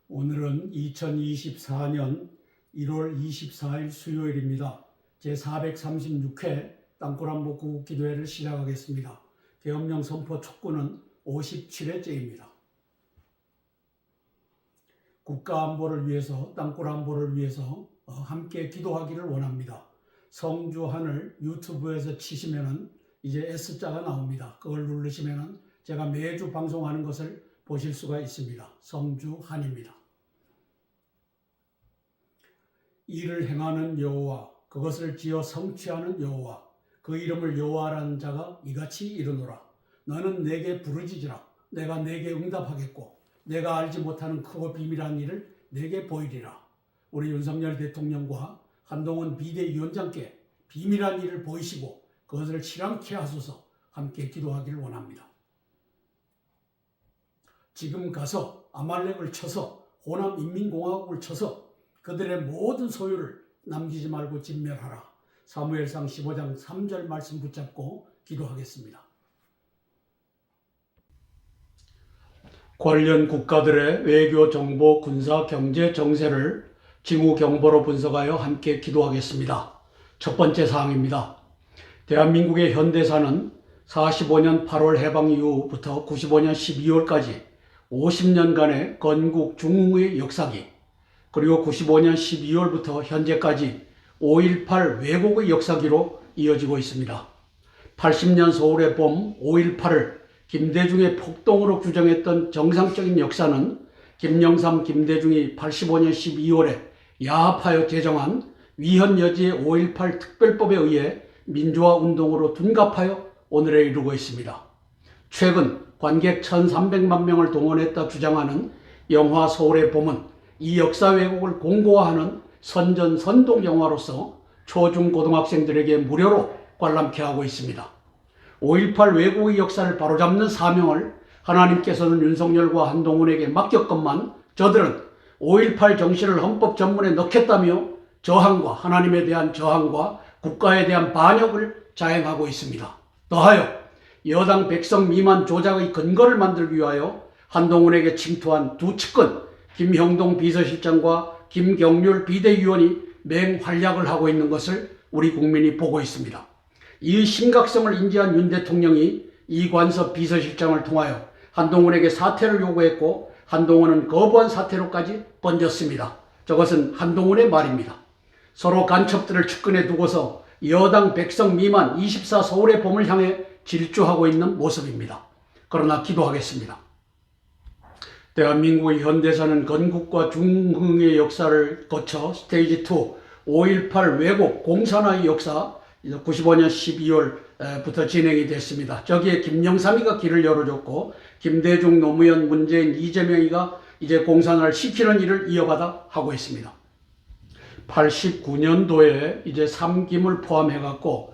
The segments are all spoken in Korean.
오늘은 2024년 1월 24일 수요일입니다. 제436회 땅굴한복 구국기도회를 시작하겠습니다. 계엄령 선포 촉구는 57회째입니다. 국가안보를 위해서, 땅굴안보를 위해서 함께 기도하기를 원합니다. 성주한을 유튜브에서 치시면 이제 S자가 나옵니다. 그걸 누르시면 제가 매주 방송하는 것을 보실 수가 있습니다. 성주한입니다. 이를 행하는 여호와, 그것을 지어 성취하는 여호와, 그 이름을 여호와라는 자가 이같이 이르노라. 너는 내게 부르짖으라. 내가 내게 응답하겠고 내가 알지 못하는 크고 비밀한 일을 내게 보이리라. 우리 윤석열 대통령과 한동훈 비대위원장께 비밀한 일을 보이시고 그것을 실행케 하소서. 함께 기도하기를 원합니다. 지금 가서 아말렉을 쳐서 호남 인민공화국을 쳐서 그들의 모든 소유를 남기지 말고 진멸하라. 사무엘상 15장 3절 말씀 붙잡고 기도하겠습니다. 관련 국가들의 외교, 정보, 군사, 경제, 정세를 징후 경보로 분석하여 함께 기도하겠습니다. 첫 번째 사항입니다. 대한민국의 현대사는 45년 8월 해방 이후부터 95년 12월까지 50년간의 건국 중흥의 역사기, 그리고 95년 12월부터 현재까지 5.18 왜곡의 역사기로 이어지고 있습니다. 80년 서울의 봄 5.18을 김대중의 폭동으로 규정했던 정상적인 역사는 김영삼, 김대중이 85년 12월에 야합하여 제정한 위헌여지의 5.18 특별법에 의해 민주화 운동으로 둔갑하여 오늘에 이르고 있습니다. 최근 관객 1,300만 명을 동원했다 주장하는 영화 서울의 봄은 이 역사 왜곡을 공고화하는 선전-선동 영화로서 초중고등학생들에게 무료로 관람케 하고 있습니다. 5.18 왜곡의 역사를 바로잡는 사명을 하나님께서는 윤석열과 한동훈에게 맡겼건만 저들은 5.18 정신을 헌법 전문에 넣겠다며 저항과 하나님에 대한 저항과 국가에 대한 반역을 자행하고 있습니다. 더하여 여당 백성 미만 조작의 근거를 만들기 위하여 한동훈에게 침투한 두 측근 김형동 비서실장과 김경률 비대위원이 맹활약을 하고 있는 것을 우리 국민이 보고 있습니다. 이 심각성을 인지한 윤 대통령이 이관섭 비서실장을 통하여 한동훈에게 사퇴를 요구했고 한동훈은 거부한 사퇴로까지 번졌습니다. 저것은 한동훈의 말입니다. 서로 간첩들을 측근에 두고서 여당 백성 미만 24 서울의 봄을 향해 질주하고 있는 모습입니다. 그러나 기도하겠습니다. 대한민국의 현대사는 건국과 중흥의 역사를 거쳐 스테이지 2 5.18 왜곡 공산화의 역사 95년 12월부터 진행이 됐습니다. 저기에 김영삼이가 길을 열어줬고 김대중, 노무현, 문재인, 이재명이가 이제 공산화를 시키는 일을 이어받아 하고 있습니다. 89년도에 이제 3김을 포함해갖고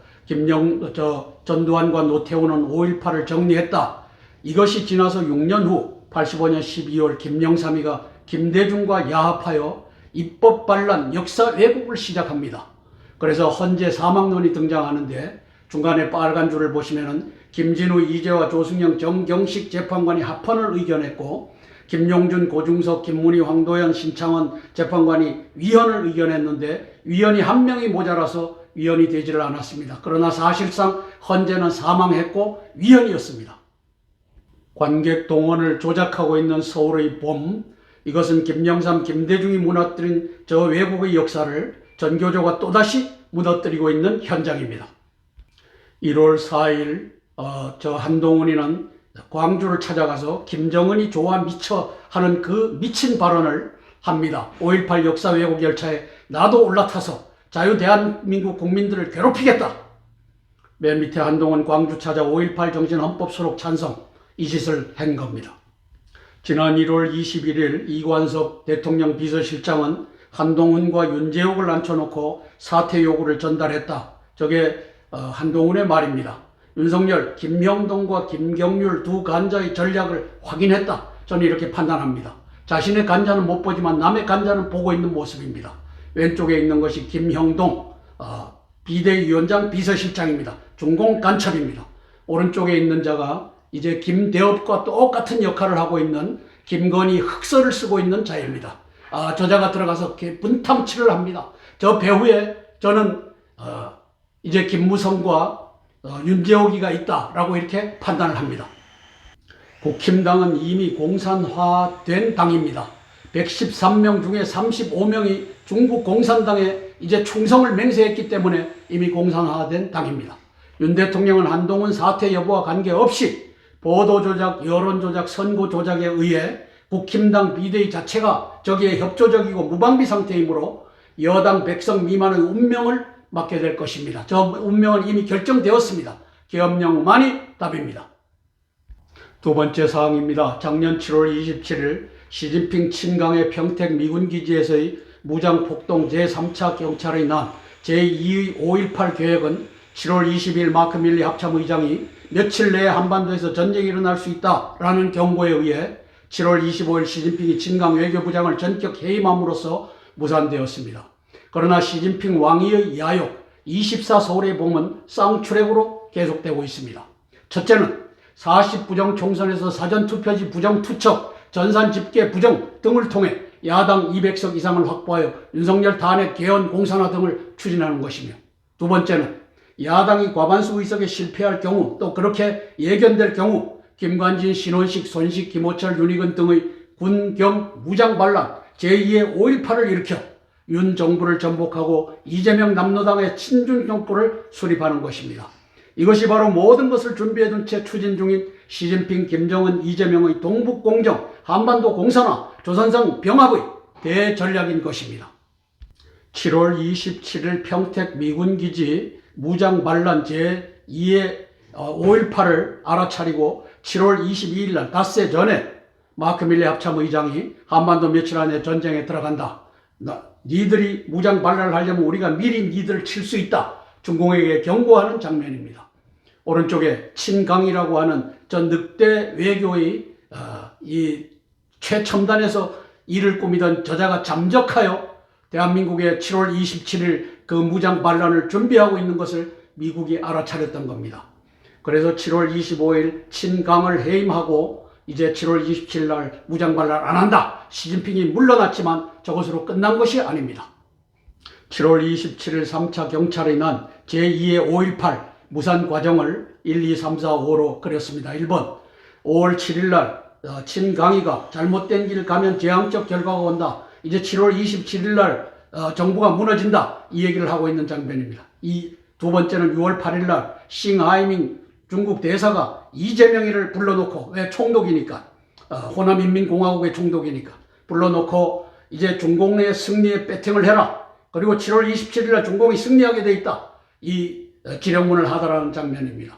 전두환과 노태우는 5.18을 정리했다. 이것이 지나서 6년 후 85년 12월 김영삼이가 김대중과 야합하여 입법 반란 역사 왜곡을 시작합니다. 그래서 헌재 사망론이 등장하는데 중간에 빨간 줄을 보시면은 김진우, 이재화, 조승영, 정경식 재판관이 합헌을 의견했고 김용준, 고중석, 김문희, 황도현, 신창원 재판관이 위헌을 의견했는데 위헌이 한 명이 모자라서 위헌이 되지를 않았습니다. 그러나 사실상 헌재는 사망했고 위헌이었습니다. 관객 동원을 조작하고 있는 서울의 봄, 이것은 김영삼, 김대중이 무너뜨린 저 왜곡의 역사를 전교조가 또다시 무너뜨리고 있는 현장입니다. 1월 4일 저 한동훈이는 광주를 찾아가서 김정은이 좋아 미쳐 하는 그 미친 발언을 합니다. 5.18 역사 왜곡 열차에 나도 올라타서 자유 대한민국 국민들을 괴롭히겠다. 맨 밑에 한동훈 광주 찾아 5.18 정신 헌법 수록 찬성, 이 짓을 한 겁니다. 지난 1월 21일 이관섭 대통령 비서실장은 한동훈과 윤재옥을 앉혀놓고 사퇴 요구를 전달했다. 저게 한동훈의 말입니다. 윤석열, 김형동과 김경률 두 간자의 전략을 확인했다. 저는 이렇게 판단합니다. 자신의 간자는 못 보지만 남의 간자는 보고 있는 모습입니다. 왼쪽에 있는 것이 김형동 비대위원장 비서실장입니다. 중공 간첩입니다. 오른쪽에 있는 자가 이제 김대업과 똑같은 역할을 하고 있는 김건희 흑서를 쓰고 있는 자입니다. 저자가 들어가서 분탐치를 합니다. 저 배후에 저는 이제 김무성과 윤재옥이가 있다라고 이렇게 판단을 합니다. 국힘당은 이미 공산화된 당입니다. 113명 중에 35명이 중국 공산당에 이제 충성을 맹세했기 때문에 이미 공산화된 당입니다. 윤 대통령은 한동훈 사퇴 여부와 관계없이 보도조작, 여론조작, 선거조작에 의해 국힘당 비대위 자체가 저기에 협조적이고 무방비 상태이므로 여당 100석 미만의 운명을 맡게 될 것입니다. 저 운명은 이미 결정되었습니다. 계엄령만이 답입니다. 두 번째 사항입니다. 작년 7월 27일 시진핑 친강의 평택 미군기지에서의 무장폭동 제3차 경찰의 난 제2의 5.18 계획은 7월 20일 마크 밀리 합참의장이 며칠 내에 한반도에서 전쟁이 일어날 수 있다라는 경고에 의해 7월 25일 시진핑이 친강 외교부장을 전격 해임함으로써 무산되었습니다. 그러나 시진핑 왕위의 야욕 24 서울의 봄은 쌍추랙으로 계속되고 있습니다. 첫째는 40 부정 총선에서 사전투표지 부정 투척, 전산 집계 부정 등을 통해 야당 200석 이상을 확보하여 윤석열 탄핵 개헌 공산화 등을 추진하는 것이며, 두 번째는 야당이 과반수 의석에 실패할 경우, 또 그렇게 예견될 경우 김관진, 신원식, 손식, 김호철, 윤희근 등의 군경 무장 반란 제2의 5.18을 일으켜 윤 정부를 전복하고 이재명 남로당의 친중 정부를 수립하는 것입니다. 이것이 바로 모든 것을 준비해둔 채 추진 중인 시진핑, 김정은, 이재명의 동북공정, 한반도 공산화, 조선성 병합의 대전략인 것입니다. 7월 27일 평택 미군기지 무장반란 제2의 5.18을 알아차리고 7월 22일 날 닷새 전에 마크 밀리 합참의장이 한반도 며칠 안에 전쟁에 들어간다. 니들이 무장반란을 하려면 우리가 미리 니들을 칠 수 있다. 중공에게 경고하는 장면입니다. 오른쪽에 친강이라고 하는 전 늑대 외교의 이 최첨단에서 일을 꾸미던 저자가 잠적하여 대한민국의 7월 27일 그 무장반란을 준비하고 있는 것을 미국이 알아차렸던 겁니다. 그래서 7월 25일 친강을 해임하고 이제 7월 27일 날 무장반란 안 한다. 시진핑이 물러났지만 저것으로 끝난 것이 아닙니다. 7월 27일 3차 경찰의 난 제2의 5.18 무산 과정을 1, 2, 3, 4, 5로 그렸습니다. 1번 5월 7일 날 친강이가 잘못된 길 가면 재앙적 결과가 온다. 이제 7월 27일 날 정부가 무너진다. 이 얘기를 하고 있는 장면입니다. 이 두 번째는 6월 8일 날 싱하이밍 중국 대사가 이재명이를 불러놓고, 왜 총독이니까, 호남인민공화국의 총독이니까 불러놓고 이제 중공 내 승리에 배팅을 해라. 그리고 7월 27일 날 중공이 승리하게 돼 있다. 이 기령문을 하더라는 장면입니다.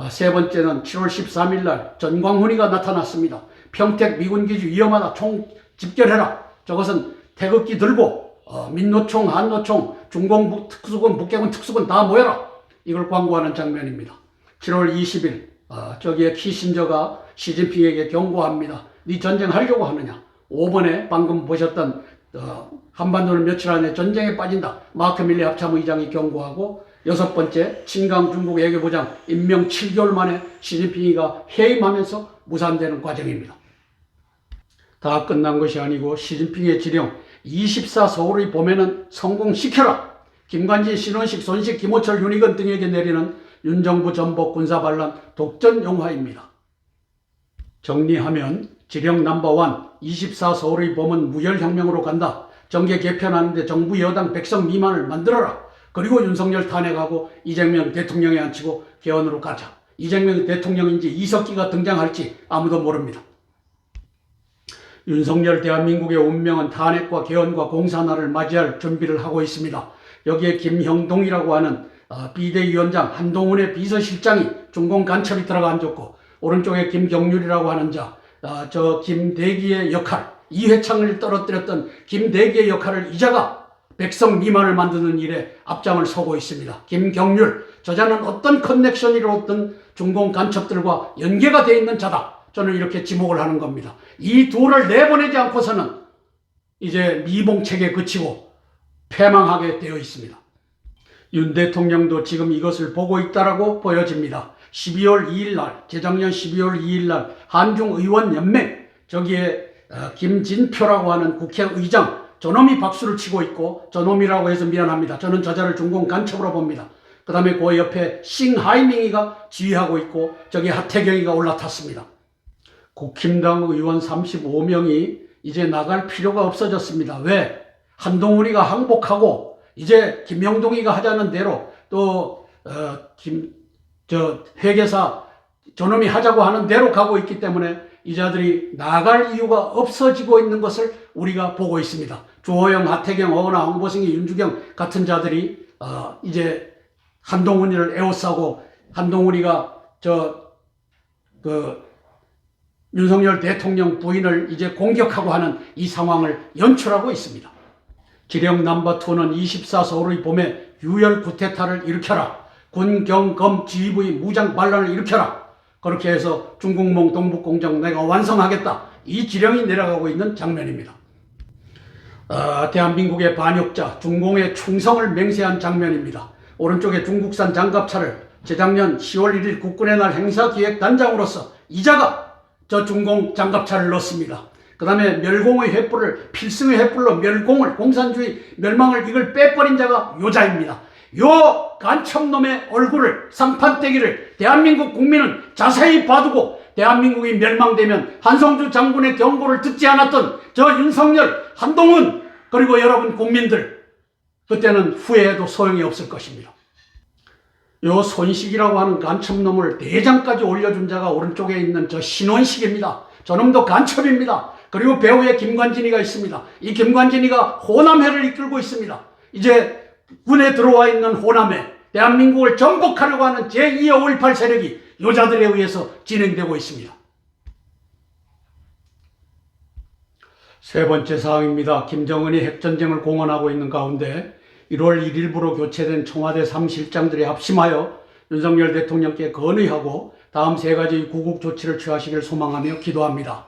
세 번째는 7월 13일 날 전광훈이가 나타났습니다. 평택 미군기지 위험하다. 총 집결해라. 저것은 태극기 들고 민노총, 한노총, 중공 특수군, 북계군 특수군 다 모여라. 이걸 광고하는 장면입니다. 7월 20일 저기에 키신저가 시진핑에게 경고합니다. 네 전쟁하려고 하느냐. 5번에 방금 보셨던 한반도는 며칠 안에 전쟁에 빠진다. 마크 밀리 합참의장이 경고하고, 여섯 번째 친강 중국 외교부장 임명 7개월 만에 시진핑이가 해임하면서 무산되는 과정입니다. 다 끝난 것이 아니고 시진핑의 지령 24 서울의 봄에는 성공시켜라. 김관진, 신원식, 손식, 김호철, 윤희근 등에게 내리는 윤정부 전복 군사반란 독전 영화입니다. 정리하면 지령 넘버 1, 24 서울의 봄은 무혈혁명으로 간다. 정계 개편하는데 정부 여당 100석 미만을 만들어라. 그리고 윤석열 탄핵하고 이재명 대통령에 앉히고 개헌으로 가자. 이재명이 대통령인지 이석기가 등장할지 아무도 모릅니다. 윤석열 대한민국의 운명은 탄핵과 개헌과 공산화를 맞이할 준비를 하고 있습니다. 여기에 김형동이라고 하는 비대위원장, 한동훈의 비서실장이 중공 간첩이 들어가 앉았고, 오른쪽에 김경률이라고 하는 저 김대기의 역할, 이회창을 떨어뜨렸던 김대기의 역할을 이자가 100석 미만을 만드는 일에 앞장을 서고 있습니다. 김경률, 저자는 어떤 커넥션이로든 중공 간첩들과 연계가 되어 있는 자다. 저는 이렇게 지목을 하는 겁니다. 이 둘을 내보내지 않고서는 이제 미봉책에 그치고 패망하게 되어 있습니다. 윤 대통령도 지금 이것을 보고 있다라고 보여집니다. 12월 2일 날, 재작년 12월 2일 날 한중의원연맹, 저기에 김진표라고 하는 국회의장, 저놈이 박수를 치고 있고, 저놈이라고 해서 미안합니다. 저는 저자를 중공 간첩으로 봅니다. 그 다음에 그 옆에 싱하이밍이가 지휘하고 있고, 저기 하태경이가 올라탔습니다. 국힘당 의원 35명이 이제 나갈 필요가 없어졌습니다. 왜? 한동훈이가 항복하고 이제 김영동이가 하자는 대로 또 회계사 저놈이 하자고 하는 대로 가고 있기 때문에 이 자들이 나갈 이유가 없어지고 있는 것을 우리가 보고 있습니다. 주호영, 하태경, 어은하, 황보승이, 윤주경 같은 자들이 이제 한동훈이를 에워싸고 한동훈이가 윤석열 대통령 부인을 이제 공격하고 하는 이 상황을 연출하고 있습니다. 지령 넘버2는 24 서울의 봄에 유혈 구테타를 일으켜라. 군, 경, 검, 지휘부의 무장 반란을 일으켜라. 그렇게 해서 중국몽 동북공정 내가 완성하겠다. 이 지령이 내려가고 있는 장면입니다. 대한민국의 반역자 중공의 충성을 맹세한 장면입니다. 오른쪽에 중국산 장갑차를 재작년 10월 1일 국군의 날 행사기획단장으로서 이자가 저 중공 장갑차를 넣습니다. 그 다음에 멸공의 횃불을 필승의 횃불로 멸공을 공산주의 멸망을 이걸 빼버린 자가 요자입니다. 요 간첩놈의 얼굴을 상판떼기를 대한민국 국민은 자세히 봐두고 대한민국이 멸망되면 한성주 장군의 경고를 듣지 않았던 저 윤석열, 한동훈 그리고 여러분 국민들 그때는 후회해도 소용이 없을 것입니다. 요 손식이라고 하는 간첩놈을 대장까지 올려준 자가 오른쪽에 있는 저 신원식입니다. 저놈도 간첩입니다. 그리고 배우의 김관진이가 있습니다. 이 김관진이가 호남회를 이끌고 있습니다. 이제 군에 들어와 있는 호남회, 대한민국을 정복하려고 하는 제2의 5.18 세력이 요자들에 의해서 진행되고 있습니다. 세 번째 사항입니다. 김정은이 핵전쟁을 공언하고 있는 가운데 1월 1일부로 교체된 청와대 3실장들이 합심하여 윤석열 대통령께 건의하고 다음 세 가지 구국 조치를 취하시길 소망하며 기도합니다.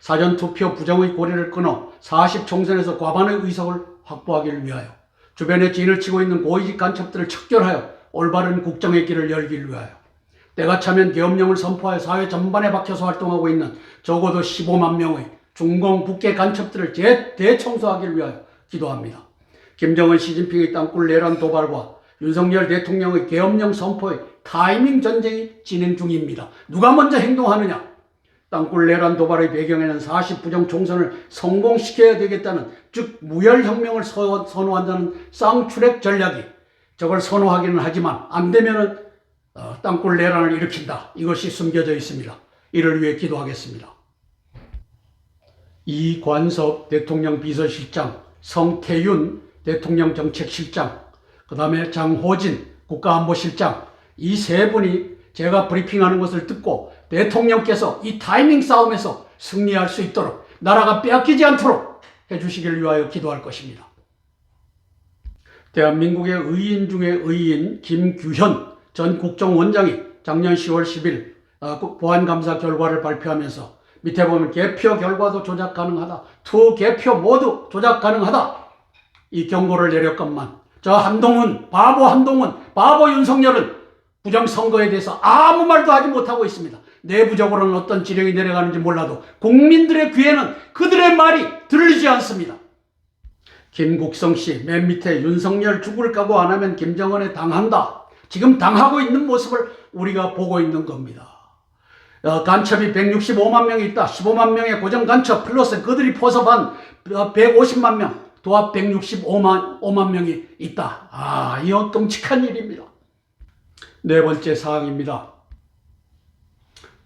사전투표 부정의 고리를 끊어 40총선에서 과반의 의석을 확보하기를 위하여 주변에 진을 치고 있는 고위직 간첩들을 척결하여 올바른 국정의 길을 열기를 위하여 때가 차면 계엄령을 선포하여 사회 전반에 박혀서 활동하고 있는 적어도 15만 명의 중공 북계 간첩들을 대청소하기를 위하여 기도합니다. 김정은, 시진핑의 땅굴 내란 도발과 윤석열 대통령의 계엄령 선포의 타이밍 전쟁이 진행 중입니다. 누가 먼저 행동하느냐? 땅굴 내란 도발의 배경에는 40부정 총선을 성공시켜야 되겠다는 즉 무혈혁명을 선호한다는 쌍추렉 전략이 저걸 선호하기는 하지만 안 되면은 땅굴 내란을 일으킨다. 이것이 숨겨져 있습니다. 이를 위해 기도하겠습니다. 이관섭 대통령 비서실장, 성태윤 대통령 정책실장, 그 다음에 장호진 국가안보실장 이 세 분이 제가 브리핑하는 것을 듣고 대통령께서 이 타이밍 싸움에서 승리할 수 있도록 나라가 빼앗기지 않도록 해주시길 위하여 기도할 것입니다. 대한민국의 의인 중에 의인 김규현 전 국정원장이 작년 10월 10일 보안감사 결과를 발표하면서 밑에 보면 개표 결과도 조작 가능하다. 투 개표 모두 조작 가능하다. 이 경고를 내렸건만 저 한동훈, 바보 윤석열은 부정선거에 대해서 아무 말도 하지 못하고 있습니다. 내부적으로는 어떤 지령이 내려가는지 몰라도 국민들의 귀에는 그들의 말이 들리지 않습니다. 김국성 씨, 맨 밑에 윤석열 죽을 각오 안 하면 김정은에 당한다. 지금 당하고 있는 모습을 우리가 보고 있는 겁니다. 간첩이 165만 명이 있다. 15만 명의 고정 간첩 플러스 그들이 포섭한 150만 명. 도합 165만 명이 있다. 이거 끔찍한 일입니다. 네 번째 사항입니다.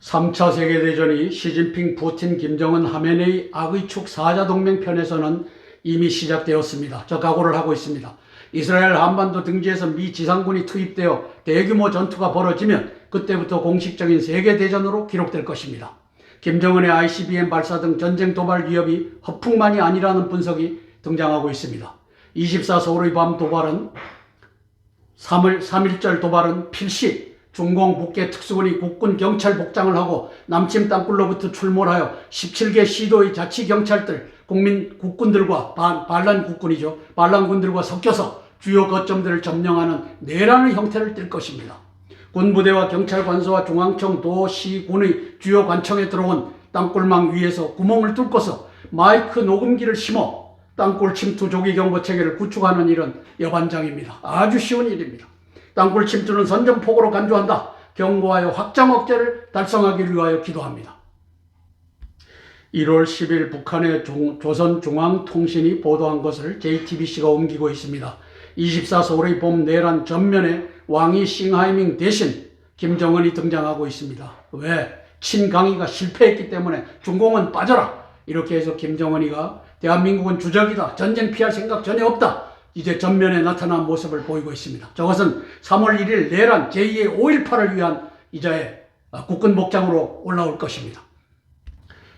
3차 세계대전이 시진핑, 푸틴, 김정은, 하메네이 악의 축 사자동맹 편에서는 이미 시작되었습니다. 저 각오를 하고 있습니다. 이스라엘 한반도 등지에서 미 지상군이 투입되어 대규모 전투가 벌어지면 그때부터 공식적인 세계대전으로 기록될 것입니다. 김정은의 ICBM 발사 등 전쟁 도발 위협이 허풍만이 아니라는 분석이 등장하고 있습니다. 24 서울의 밤 도발은 3.1절 도발은 필시 중공 북계 특수군이 국군 경찰 복장을 하고 남침 땅굴로부터 출몰하여 17개 시도의 자치경찰들 국군들과 반란국군이죠. 반란군들과 섞여서 주요 거점들을 점령하는 내란의 형태를 띨 것입니다. 군부대와 경찰관서와 중앙청, 도, 시, 군의 주요 관청에 들어온 땅굴망 위에서 구멍을 뚫고서 마이크 녹음기를 심어 땅굴 침투 조기 경보 체계를 구축하는 일은 여반장입니다. 아주 쉬운 일입니다. 땅굴 침투는 선전포고로 간주한다. 경고하여 확장 억제를 달성하기 위하여 기도합니다. 1월 10일 북한의 조선중앙통신이 보도한 것을 JTBC가 옮기고 있습니다. 24 서울의 봄 내란 전면에 왕이 싱하이밍 대신 김정은이 등장하고 있습니다. 왜? 친강희가 실패했기 때문에 중공은 빠져라. 이렇게 해서 김정은이가 대한민국은 주적이다. 전쟁 피할 생각 전혀 없다. 이제 전면에 나타난 모습을 보이고 있습니다. 저것은 3월 1일 내란 제2의 5.18을 위한 이자의 국군복장으로 올라올 것입니다.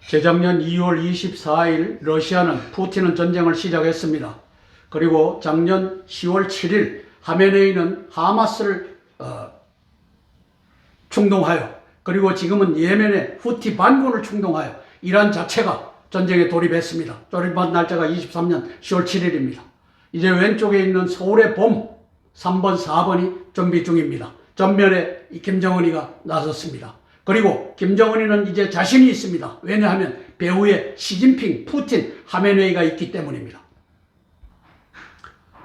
재작년 2월 24일 러시아는 푸틴은 전쟁을 시작했습니다. 그리고 작년 10월 7일 하메네이는 하마스를 충동하여, 그리고 지금은 예멘의 후티 반군을 충동하여 이란 자체가 전쟁에 돌입했습니다. 돌입한 날짜가 23년 10월 7일입니다. 이제 왼쪽에 있는 서울의 봄 3번, 4번이 준비 중입니다. 전면에 김정은이가 나섰습니다. 그리고 김정은이는 이제 자신이 있습니다. 왜냐하면 배후에 시진핑, 푸틴, 하메네이가 있기 때문입니다.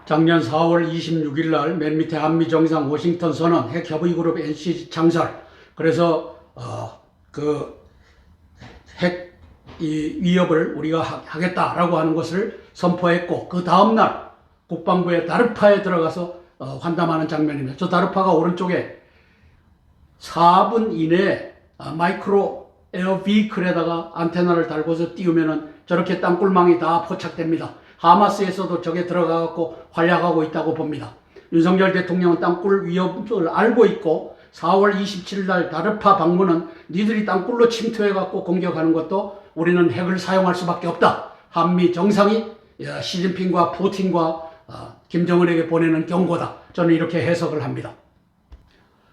작년 4월 26일 날 맨 밑에 한미 정상 워싱턴 선언, 핵협의그룹 NCG 창설, 그래서 핵 위협을 우리가 하겠다라고 하는 것을 선포했고, 그 다음날 국방부의 다르파에 들어가서 환담하는 장면입니다. 저 다르파가 오른쪽에 4분 이내에 마이크로 에어 비클에다가 안테나를 달고서 띄우면은 저렇게 땅굴망이 다 포착됩니다. 하마스에서도 저게 들어가갖고 활약하고 있다고 봅니다. 윤석열 대통령은 땅굴 위협을 알고 있고 4월 27일 날 다르파 방문은 니들이 땅굴로 침투해갖고 공격하는 것도 우리는 핵을 사용할 수밖에 없다. 한미 정상이 시진핑과 푸틴과 김정은에게 보내는 경고다. 저는 이렇게 해석을 합니다.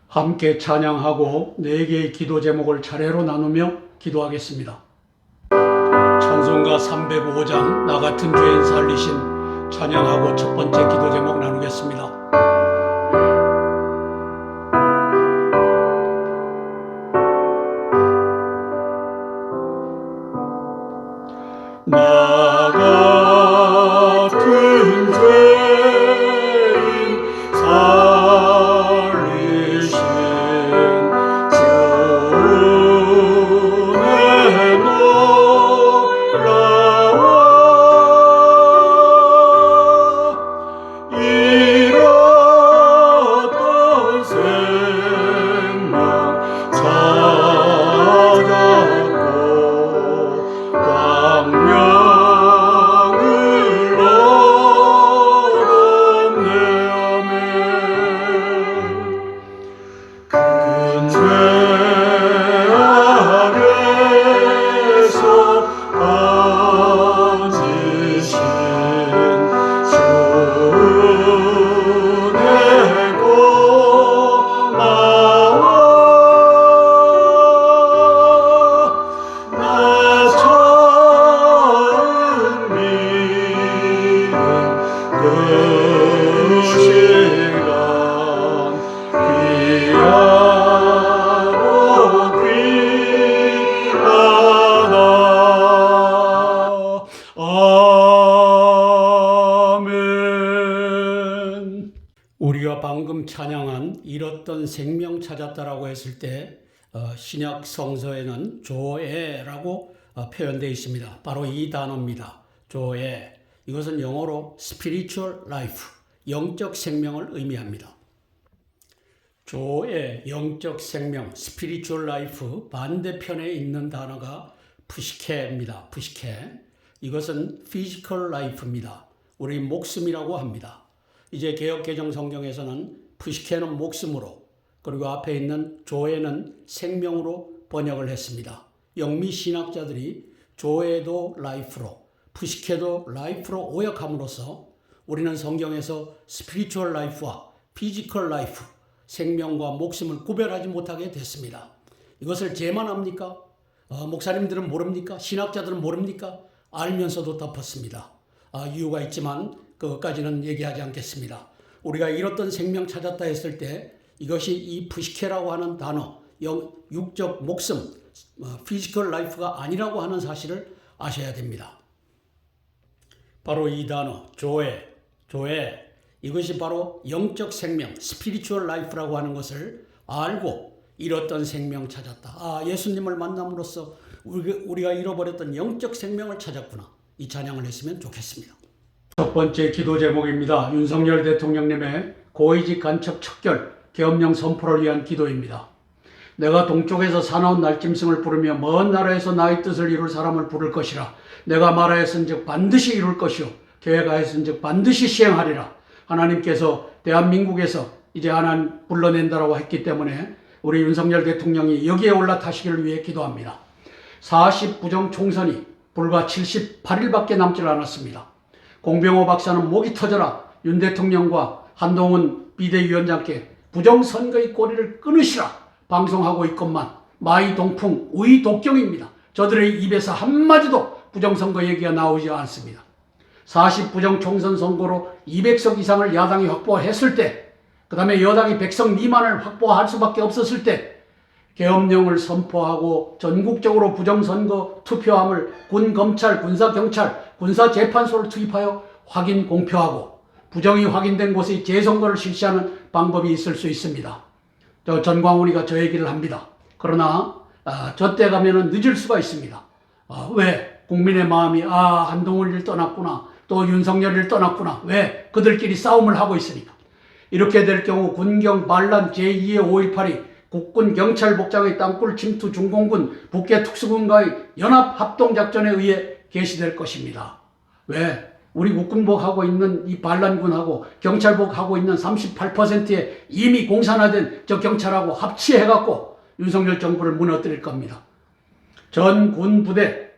함께 찬양하고 4개의 기도 제목을 차례로 나누며 기도하겠습니다. 찬송가 305장 나 같은 죄인 살리신 찬양하고 첫 번째 기도 제목 나누겠습니다. 나 같은 죄인 살리신 주의 놀라워 잃었던 생명 찾았고 광명을 얻었네. 아멘. 큰 죄 아래서 건지신 주 내 고마워. 나 처음 믿은 그 시간 귀하고 귀하다. 아멘. 우리가 방금 찬양한 잃었던 생명 찾았다라고 했을 때 신약 성서에는 조에라고 표현되어 있습니다. 바로 이 단어입니다. 조에. 이것은 영어로 spiritual life, 영적 생명을 의미합니다. 조의 영적 생명, spiritual life 반대편에 있는 단어가 푸시케입니다. 푸시케. 이것은 physical life입니다. 우리 목숨이라고 합니다. 이제 개역개정 성경에서는 푸시케는 목숨으로, 그리고 앞에 있는 조에는 생명으로 번역을 했습니다. 영미 신학자들이 조에도 라이프로, 푸시케도 라이프로 오역함으로써 우리는 성경에서 스피리추얼 라이프와 피지컬 라이프, 생명과 목숨을 구별하지 못하게 됐습니다. 이것을 제만 합니까? 목사님들은 모릅니까? 신학자들은 모릅니까? 알면서도 덮었습니다. 이유가 있지만 그것까지는 얘기하지 않겠습니다. 우리가 잃었던 생명 찾았다 했을 때 이것이 이 푸시케라고 하는 단어, 육적 목숨, 피지컬 라이프가 아니라고 하는 사실을 아셔야 됩니다. 바로 이 단어 조회, 이것이 바로 영적 생명, 스피리추얼 라이프라고 하는 것을 알고 잃었던 생명 찾았다. 예수님을 만남으로써 우리가 잃어버렸던 영적 생명을 찾았구나. 이 찬양을 했으면 좋겠습니다. 첫 번째 기도 제목입니다. 윤석열 대통령님의 고위직 간첩 척결 계엄령 선포를 위한 기도입니다. 내가 동쪽에서 사나운 날짐승을 부르며 먼 나라에서 나의 뜻을 이룰 사람을 부를 것이라. 내가 말하였은즉 반드시 이룰 것이요 계획하였은즉 반드시 시행하리라. 하나님께서 대한민국에서 이제 하나님 불러낸다라고 했기 때문에 우리 윤석열 대통령이 여기에 올라타시기를 위해 기도합니다. 40부정 총선이 불과 78일밖에 남질 않았습니다. 공병호 박사는 목이 터져라 윤 대통령과 한동훈 비대위원장께 부정선거의 꼬리를 끊으시라 방송하고 있건만 마이 동풍 우이 독경입니다. 저들의 입에서 한마디도 부정선거 얘기가 나오지 않습니다. 40부정 총선 선거로 200석 이상을 야당이 확보했을 때, 그 다음에 여당이 100석 미만을 확보할 수밖에 없었을 때 계엄령을 선포하고 전국적으로 부정선거 투표함을 군, 검찰, 군사, 경찰, 군사재판소를 투입하여 확인 공표하고 부정이 확인된 곳에 재선거를 실시하는 방법이 있을 수 있습니다. 전광훈이가 저 얘기를 합니다. 그러나 저때 가면은 늦을 수가 있습니다. 왜? 국민의 마음이 한동훈을 떠났구나, 또 윤석열을 떠났구나. 왜? 그들끼리 싸움을 하고 있으니까. 이렇게 될 경우 군경 반란 제2의 5.18이 국군 경찰 복장의 땅굴 침투 중공군 북계 특수군과의 연합 합동작전에 의해 개시될 것입니다. 왜? 우리 국군복 하고 있는 이 반란군하고 경찰복 하고 있는 38%의 이미 공산화된 저 경찰하고 합치해갖고 윤석열 정부를 무너뜨릴 겁니다. 전 군 부대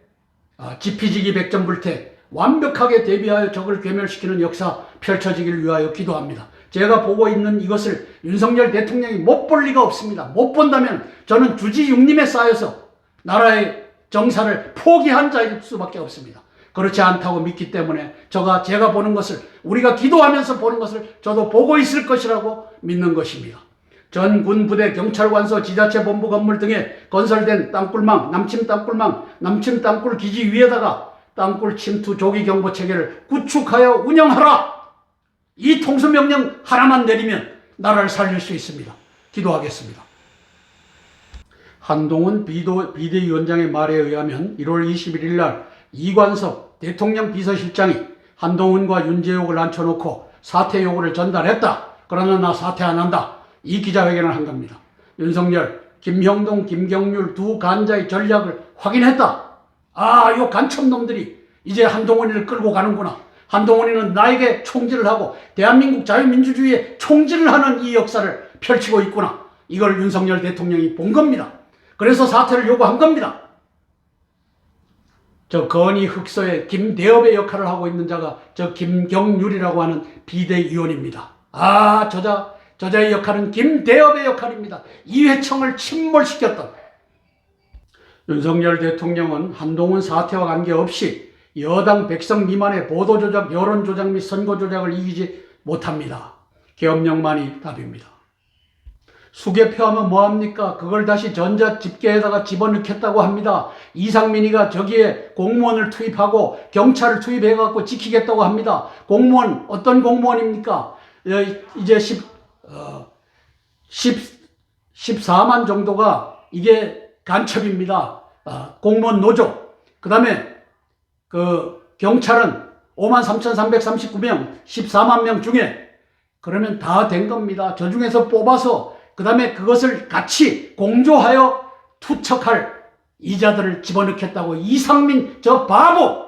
지피지기 백전불태 완벽하게 대비하여 적을 괴멸시키는 역사 펼쳐지기를 위하여 기도합니다. 제가 보고 있는 이것을 윤석열 대통령이 못 볼 리가 없습니다. 못 본다면 저는 주지육림에 쌓여서 나라의 정사를 포기한 자일 수밖에 없습니다. 그렇지 않다고 믿기 때문에 제가 보는 것을, 우리가 기도하면서 보는 것을 저도 보고 있을 것이라고 믿는 것입니다. 전 군부대 경찰관서 지자체본부 건물 등에 건설된 땅굴망, 남침 땅굴 기지 위에다가 땅굴 침투 조기 경보 체계를 구축하여 운영하라. 이 통수명령 하나만 내리면 나라를 살릴 수 있습니다. 기도하겠습니다. 한동훈 비대위원장의 말에 의하면 1월 21일 날 이관섭 대통령 비서실장이 한동훈과 윤재옥을 앉혀놓고 사퇴 요구를 전달했다. 그러나 나 사퇴 안 한다. 이 기자회견을 한 겁니다. 윤석열, 김형동, 김경률 두 간자의 전략을 확인했다. 요 간첩놈들이 이제 한동훈이를 끌고 가는구나. 한동훈이는 나에게 총질을 하고 대한민국 자유민주주의에 총질을 하는 이 역사를 펼치고 있구나. 이걸 윤석열 대통령이 본 겁니다. 그래서 사퇴를 요구한 겁니다. 저 건희 흑서의 김대업의 역할을 하고 있는 자가 저 김경률이라고 하는 비대위원입니다. 저자의 역할은 김대업의 역할입니다. 이회청을 침몰시켰던. 윤석열 대통령은 한동훈 사퇴와 관계없이 여당 100석 미만의 보도조작, 여론조작 및 선거조작을 이기지 못합니다. 계엄령만이 답입니다. 수개표하면 뭐합니까? 그걸 다시 전자집계에다가 집어넣겠다고 합니다. 이상민이가 저기에 공무원을 투입하고 경찰을 투입해갖고 지키겠다고 합니다. 공무원, 어떤 공무원입니까? 이제 14만 정도가 이게 간첩입니다. 공무원 노조. 그 다음에 경찰은 53,339명, 14만 명 중에 그러면 다 된 겁니다. 저 중에서 뽑아서 그 다음에 그것을 같이 공조하여 투척할 이자들을 집어넣겠다고 이상민 저 바보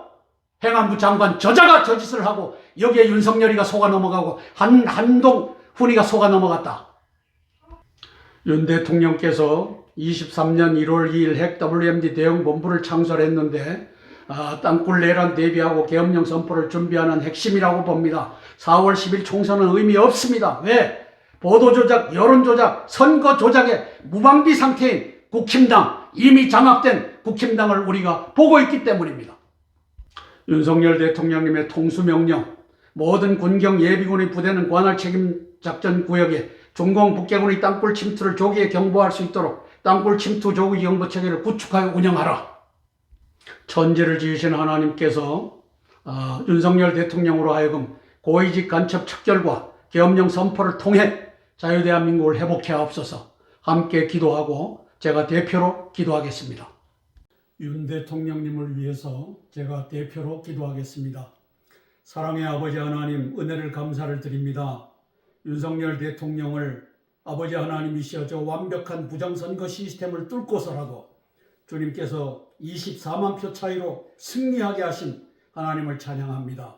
행안부 장관 저자가 저 짓을 하고 여기에 윤석열이가 속아 넘어가고 한동훈이가 속아 넘어갔다. 윤 대통령께서 23년 1월 2일 핵 WMD 대응 본부를 창설했는데 땅굴 내란 대비하고 계엄령 선포를 준비하는 핵심이라고 봅니다. 4월 10일 총선은 의미 없습니다. 왜? 보도조작, 여론조작, 선거조작의 무방비 상태인 국힘당, 이미 장악된 국힘당을 우리가 보고 있기 때문입니다. 윤석열 대통령님의 통수명령, 모든 군경 예비군의 부대는 관할 책임 작전 구역에 중공 북계군의 땅굴 침투를 조기에 경보할 수 있도록 땅굴 침투 조기 경보 체계를 구축하여 운영하라. 천지를 지으신 하나님께서 윤석열 대통령으로 하여금 고위직 간첩 척결과 계엄령 선포를 통해 자유대한민국을 회복해 하옵소서. 함께 기도하고 제가 대표로 기도하겠습니다. 윤 대통령님을 위해서 제가 대표로 기도하겠습니다. 사랑의 아버지 하나님, 은혜를 감사를 드립니다. 윤석열 대통령을 아버지 하나님이시여 저 완벽한 부정선거 시스템을 뚫고서라도 주님께서 24만 표 차이로 승리하게 하신 하나님을 찬양합니다.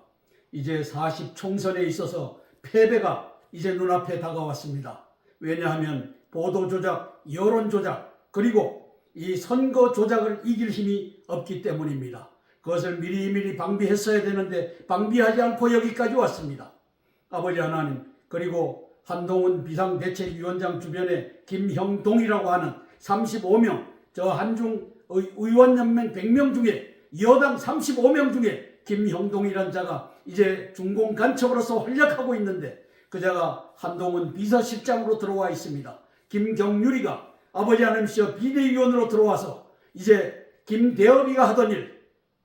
이제 40 총선에 있어서 패배가 이제 눈앞에 다가왔습니다. 왜냐하면 보도조작, 여론조작, 그리고 이 선거 조작을 이길 힘이 없기 때문입니다. 그것을 미리미리 방비했어야 되는데 방비하지 않고 여기까지 왔습니다. 아버지 하나님, 그리고 한동훈 비상대책위원장 주변에 김형동이라고 하는 35명, 저 한중 의원연맹 100명 중에 여당 35명 중에 김형동이라는 자가 이제 중공 간첩으로서 활약하고 있는데 그 자가 한동훈 비서실장으로 들어와 있습니다. 김경유리가 아버지 하나님이시여 비대위원으로 들어와서 이제 김대엽이가 하던 일,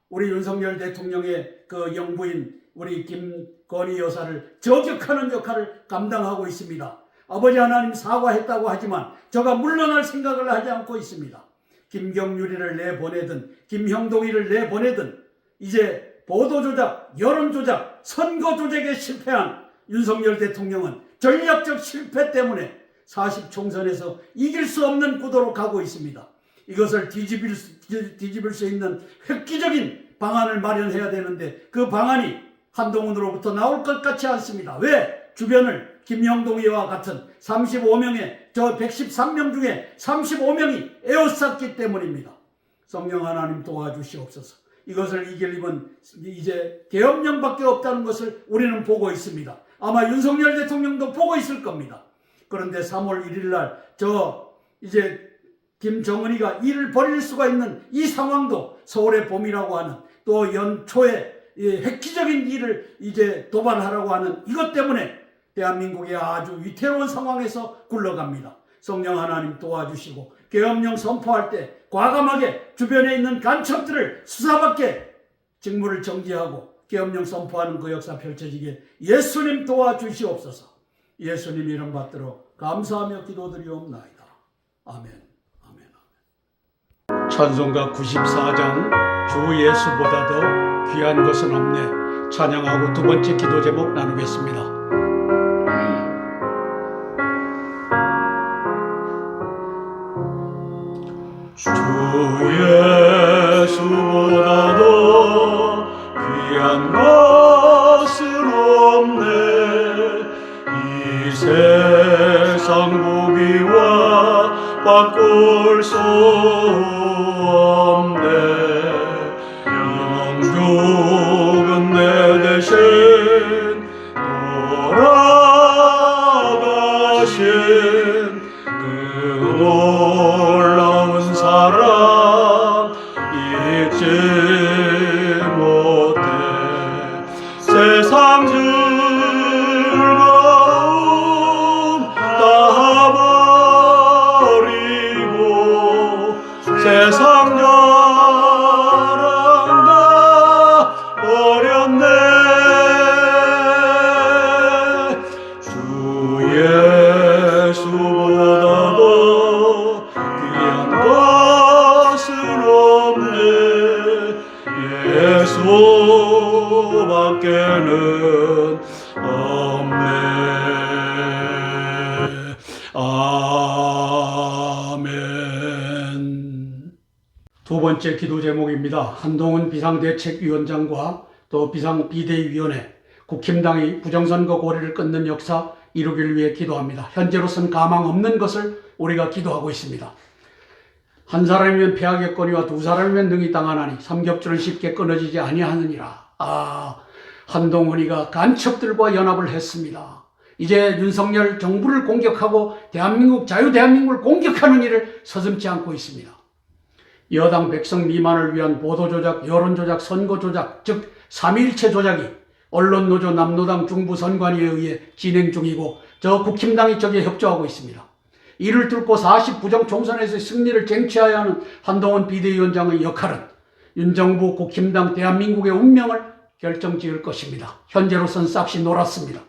우리 윤석열 대통령의 그 영부인 우리 김건희 여사를 저격하는 역할을 감당하고 있습니다. 아버지 하나님 사과했다고 하지만 저가 물러날 생각을 하지 않고 있습니다. 김경유리를 내보내든 김형동이를 내보내든 이제 보도조작, 여론조작, 선거조작에 실패한 윤석열 대통령은 전략적 실패 때문에 40 총선에서 이길 수 없는 구도로 가고 있습니다. 이것을 뒤집을 수 있는 획기적인 방안을 마련해야 되는데 그 방안이 한동훈으로부터 나올 것 같지 않습니다. 왜? 주변을 김형동이와 같은 35명의 저 113명 중에 35명이 에워쌌기 때문입니다. 성령 하나님 도와주시옵소서. 이것을 이길 힘은 이제 계엄령밖에 없다는 것을 우리는 보고 있습니다. 아마 윤석열 대통령도 보고 있을 겁니다. 그런데 3월 1일 날 이제 김정은이가 일을 벌일 수가 있는 이 상황도 서울의 봄이라고 하는 또 연초에 획기적인 일을 이제 도발하라고 하는 이것 때문에 대한민국이 아주 위태로운 상황에서 굴러갑니다. 성령 하나님 도와주시고 계엄령 선포할 때 과감하게 주변에 있는 간첩들을 수사받게 직무를 정지하고 계엄령 선포하는 그 역사 펼쳐지게 예수님 도와주시옵소서. 예수님 이름 받들어 감사하며 기도드리옵나이다. 아멘. 아멘. 아멘. 찬송가 94장 주 예수보다도 귀한 것은 없네 찬양하고 두 번째 기도 제목 나누겠습니다. 주 예수보다도 귀한 것은 없네 이 세상 보기와 바꿀 수 없네 영죽은 내 대신 돌아가신 그 놀라운 사랑 잊지 못해 세상 즐거움 다 버리고 세상 자랑 다 버렸네 주 예수보다도 귀한 것은 없네 예수밖에는 없네. 아멘. 두 번째 기도 제목입니다. 한동훈 비상대책위원장과 또 비상비대위원회 국힘당이 부정선거 고리를 끊는 역사 이루기를 위해 기도합니다. 현재로선 가망 없는 것을 우리가 기도하고 있습니다. 한 사람이면 패하겠거니와 두 사람이면 능히 당하나니 삼겹줄은 쉽게 끊어지지 아니하느니라. 한동훈이가 간첩들과 연합을 했습니다. 이제 윤석열 정부를 공격하고 자유대한민국을 공격하는 일을 서슴지 않고 있습니다. 여당 백성 미만을 위한 보도조작, 여론조작, 선거조작, 즉 삼위일체 조작이 언론노조 남노당 중부선관위에 의해 진행 중이고 저 국힘당이 저기에 협조하고 있습니다. 이를 뚫고 40 부정총선에서 승리를 쟁취해야 하는 한동훈 비대위원장의 역할은 윤정부 국힘당 대한민국의 운명을 결정 지을 것입니다. 현재로선 싹시 놀았습니다.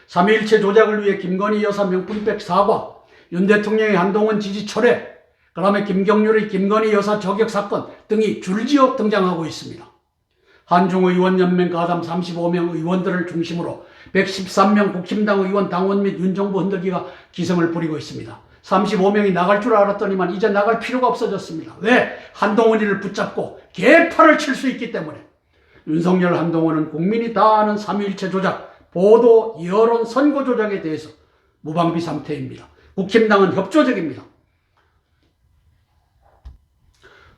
3.1체 조작을 위해 김건희 여사 명품백 사과, 윤 대통령의 한동훈 지지 철회, 그 다음에 김경률의 김건희 여사 저격 사건 등이 줄지어 등장하고 있습니다. 한중의원연맹 가담 35명 의원들을 중심으로 113명 국힘당 의원 당원 및 윤정부 흔들기가 기승을 부리고 있습니다. 35명이 나갈 줄 알았더니만 이제 나갈 필요가 없어졌습니다. 왜? 한동훈이를 붙잡고 개파를 칠 수 있기 때문에. 윤석열, 한동훈은 국민이 다 아는 3.1체 조작, 보도, 여론, 선거 조작에 대해서 무방비 상태입니다. 국힘당은 협조적입니다.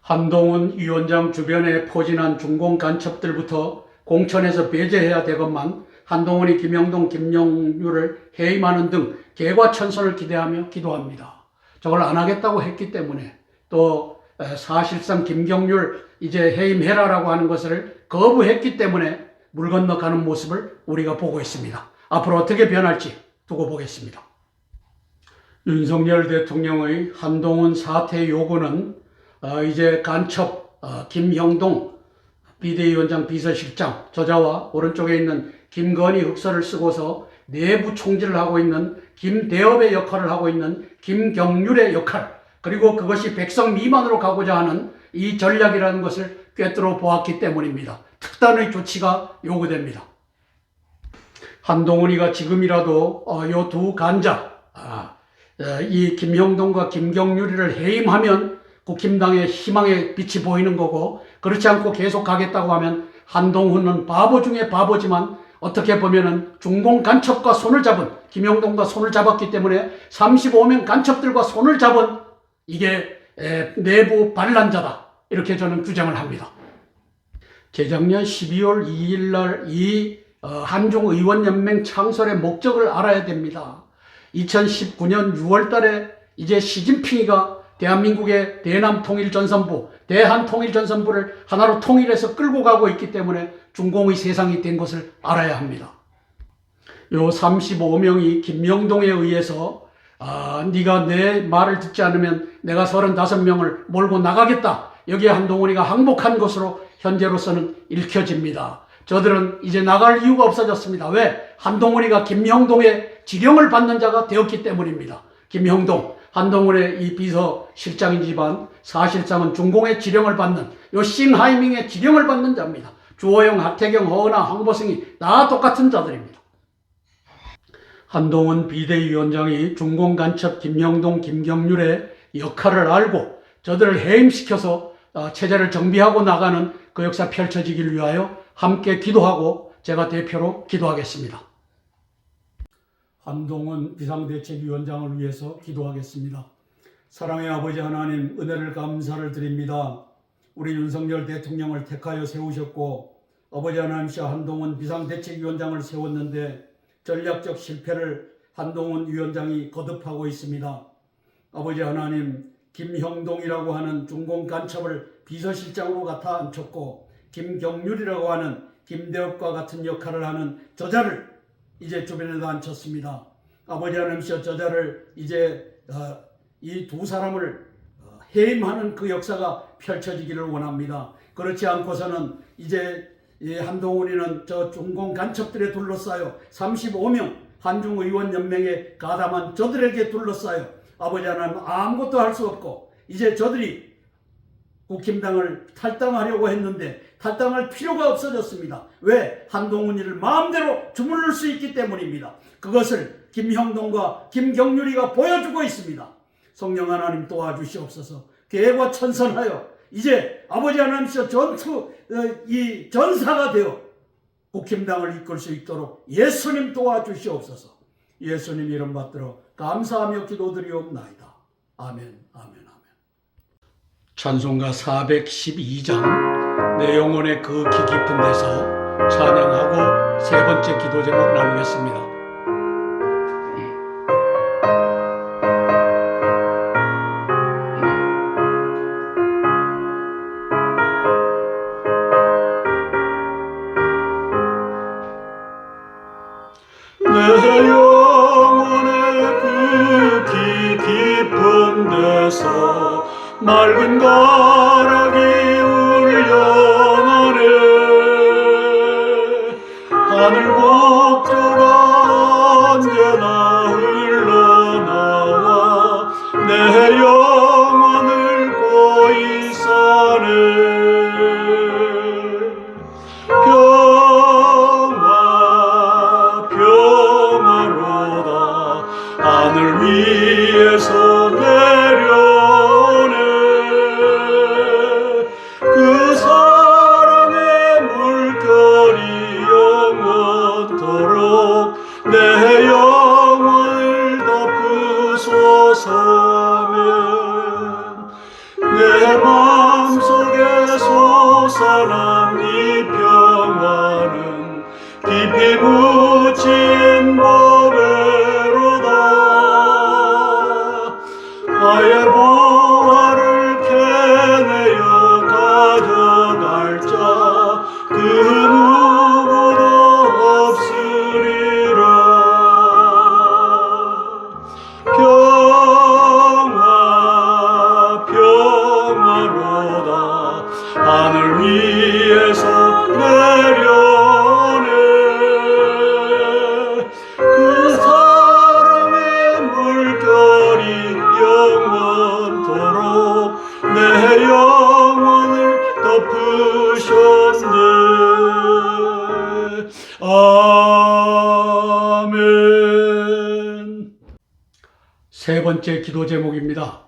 한동훈 위원장 주변에 포진한 중공 간첩들부터 공천에서 배제해야 되건만 한동훈이 김영동, 김용률을 해임하는 등 개과천선을 기대하며 기도합니다. 저걸 안 하겠다고 했기 때문에 또 사실상 김경률 이제 해임해라라고 하는 것을 거부했기 때문에 물 건너가는 모습을 우리가 보고 있습니다. 앞으로 어떻게 변할지 두고 보겠습니다. 윤석열 대통령의 한동훈 사퇴 요구는 이제 간첩 김형동 비대위원장 비서실장 저자와 오른쪽에 있는 김건희 흑서를 쓰고서 내부 총질을 하고 있는 김대업의 역할을 하고 있는 김경률의 역할, 그리고 그것이 백성 미만으로 가고자 하는 이 전략이라는 것을 꿰뚫어 보았기 때문입니다. 특단의 조치가 요구됩니다. 한동훈이가 지금이라도 요 두 간자 이 김형동과 김경률이를 해임하면 국힘당의 희망의 빛이 보이는 거고, 그렇지 않고 계속 가겠다고 하면 한동훈은 바보 중에 바보지만 어떻게 보면은 중공 간첩과 손을 잡은, 김형동과 손을 잡았기 때문에 35명 간첩들과 손을 잡은 이게 내부 반란자다, 이렇게 저는 규정을 합니다. 재작년 12월 2일 날 이 한중의원연맹 창설의 목적을 알아야 됩니다. 2019년 6월 달에 이제 시진핑이가 대한민국의 대남통일전선부, 대한통일전선부를 하나로 통일해서 끌고 가고 있기 때문에 중공의 세상이 된 것을 알아야 합니다. 요 35명이 김영동에 의해서 네가 내 말을 듣지 않으면 내가 35명을 몰고 나가겠다, 여기에 한동훈이가 항복한 것으로 현재로서는 읽혀집니다. 저들은 이제 나갈 이유가 없어졌습니다. 왜? 한동훈이가 김형동의 지령을 받는 자가 되었기 때문입니다. 김형동, 한동훈의 이 비서실장이지만 사실상은 중공의 지령을 받는, 요 싱하이밍의 지령을 받는 자입니다. 주호영, 하태경, 허은하, 황보승이 다 똑같은 자들입니다. 한동훈 비대위원장이 중공 간첩 김형동, 김경률의 역할을 알고 저들을 해임시켜서 체제를 정비하고 나가는 그 역사 펼쳐지기를 위하여 함께 기도하고 제가 대표로 기도하겠습니다. 한동훈 비상대책위원장을 위해서 기도하겠습니다. 사랑의 아버지 하나님, 은혜를 감사를 드립니다. 우리 윤석열 대통령을 택하여 세우셨고 아버지 하나님께서 한동훈 비상대책위원장을 세웠는데 전략적 실패를 한동훈 위원장이 거듭하고 있습니다. 아버지 하나님, 김형동이라고 하는 중공 간첩을 비서실장으로 갖다 앉혔고 김경률이라고 하는 김대업과 같은 역할을 하는 저자를 이제 주변에다 앉혔습니다. 아버지 하나님께서 저자를 이제 이 두 사람을 해임하는 그 역사가 펼쳐지기를 원합니다. 그렇지 않고서는 이제 한동훈이는 저 중공 간첩들에 둘러싸여 35명 한중의원연맹에 가담한 저들에게 둘러싸여 아버지 하나님 아무것도 할 수 없고 이제 저들이 국힘당을 탈당하려고 했는데 탈당할 필요가 없어졌습니다. 왜? 한동훈이를 마음대로 주물를 수 있기 때문입니다. 그것을 김형동과 김경률이가 보여주고 있습니다. 성령 하나님 도와주시옵소서. 개과천선하여 이제 아버지 하나님께서 이 전사가 되어 국힘당을 이끌 수 있도록 예수님 도와주시옵소서. 예수님 이름 받들어 감사하며 기도드리옵나이다. 아멘, 아멘, 아멘. 찬송가 412장 내 영혼의 그 기 깊은 데서 찬양하고 세 번째 기도 제목 나누겠습니다. 내 영혼의 그 기 깊은 데서 맑은 가락이 울려나네. 하늘 목조가 언제나 흘러나와 내 영혼을 고이 사네. 평화 평화로다 하늘 위에서 내려오네. 그 사랑의 물결이 영원토록 내 영혼을 덮으소서면 내 마음속에 솟아난 이 평화는 깊이 묻힌 보배로다. 나의 보화를 캐내어 가져갈 자 그 누구도 없으리라. 평화 평화로다 하늘 위에서 내려오네. 그 사랑의 물결이 영원토록 내 영혼을 덮으셨네. 아멘. 세 번째 기도 제목입니다.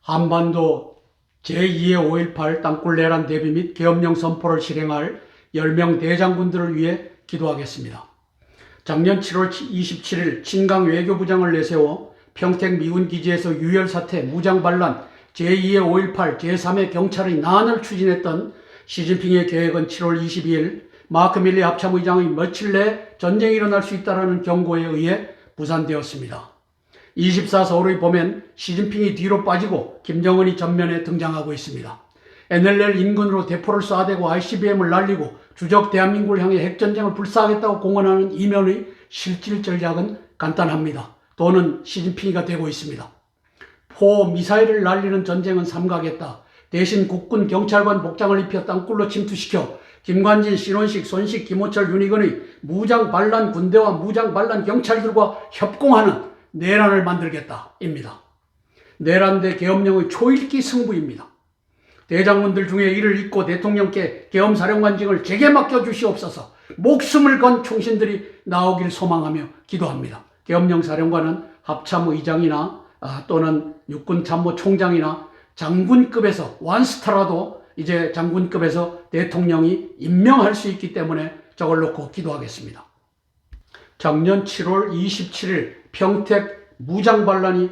한반도 제2의 5.18 땅굴 내란 대비 및 계엄령 선포를 실행할 10명 대장군들을 위해 기도하겠습니다. 작년 7월 27일 친강 외교부장을 내세워 평택 미군 기지에서 유혈 사태, 무장 반란, 제2의 5.18, 제3의 경찰의 난을 추진했던 시진핑의 계획은 7월 22일 마크 밀리 합참의장의 며칠 내에 전쟁이 일어날 수 있다는 경고에 의해 무산되었습니다. 24 서울의 보면 시진핑이 뒤로 빠지고 김정은이 전면에 등장하고 있습니다. NLL 인근으로 대포를 쏴대고 ICBM을 날리고 주적 대한민국을 향해 핵전쟁을 불사하겠다고 공언하는 이면의 실질 전략은 간단합니다. 돈은 시진핑이가 되고 있습니다. 포, 미사일을 날리는 전쟁은 삼가겠다. 대신 국군 경찰관 복장을 입혀 땅굴로 침투시켜 김관진, 신원식, 손식, 김호철, 윤희근의 무장 반란 군대와 무장 반란 경찰들과 협공하는 내란을 만들겠다입니다. 내란 대 계엄령의 초읽기 승부입니다. 대장군들 중에 이를 잇고 대통령께 계엄사령관직을 제게 맡겨주시옵소서 목숨을 건 총신들이 나오길 소망하며 기도합니다. 계엄령 사령관은 합참의장이나 또는 육군참모총장이나 장군급에서 원스타라도 이제 장군급에서 대통령이 임명할 수 있기 때문에 저걸 놓고 기도하겠습니다. 작년 7월 27일 평택 무장반란이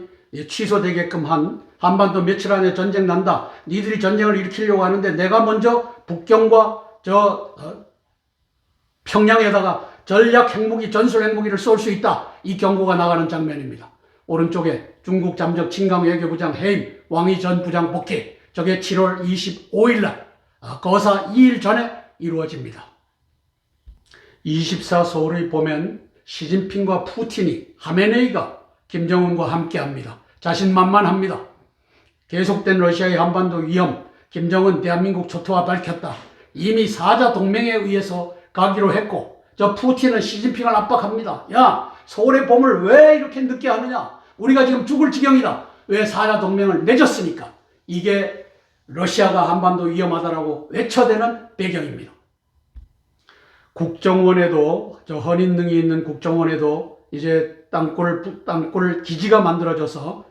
취소되게끔 한 한반도 며칠 안에 전쟁 난다. 니들이 전쟁을 일으키려고 하는데 내가 먼저 북경과 평양에다가 전략 핵무기, 전술 핵무기를 쏠 수 있다. 이 경고가 나가는 장면입니다. 오른쪽에 중국 잠적 친강 외교부장 해임, 왕이 전 부장 복귀. 저게 7월 25일 날 거사 2일 전에 이루어집니다. 24 서울의 보면 시진핑과 푸틴이 하메네이가 김정은과 함께합니다. 자신만만합니다. 계속된 러시아의 한반도 위험, 김정은 대한민국 초토화 밝혔다. 이미 사자 동맹에 의해서 가기로 했고 저 푸틴은 시진핑을 압박합니다. 야, 서울의 봄을 왜 이렇게 늦게 하느냐? 우리가 지금 죽을 지경이다. 왜 사자 동맹을 맺었으니까. 이게 러시아가 한반도 위험하다라고 외쳐대는 배경입니다. 국정원에도 저 허닌능이 있는 국정원에도 이제 땅굴 기지가 만들어져서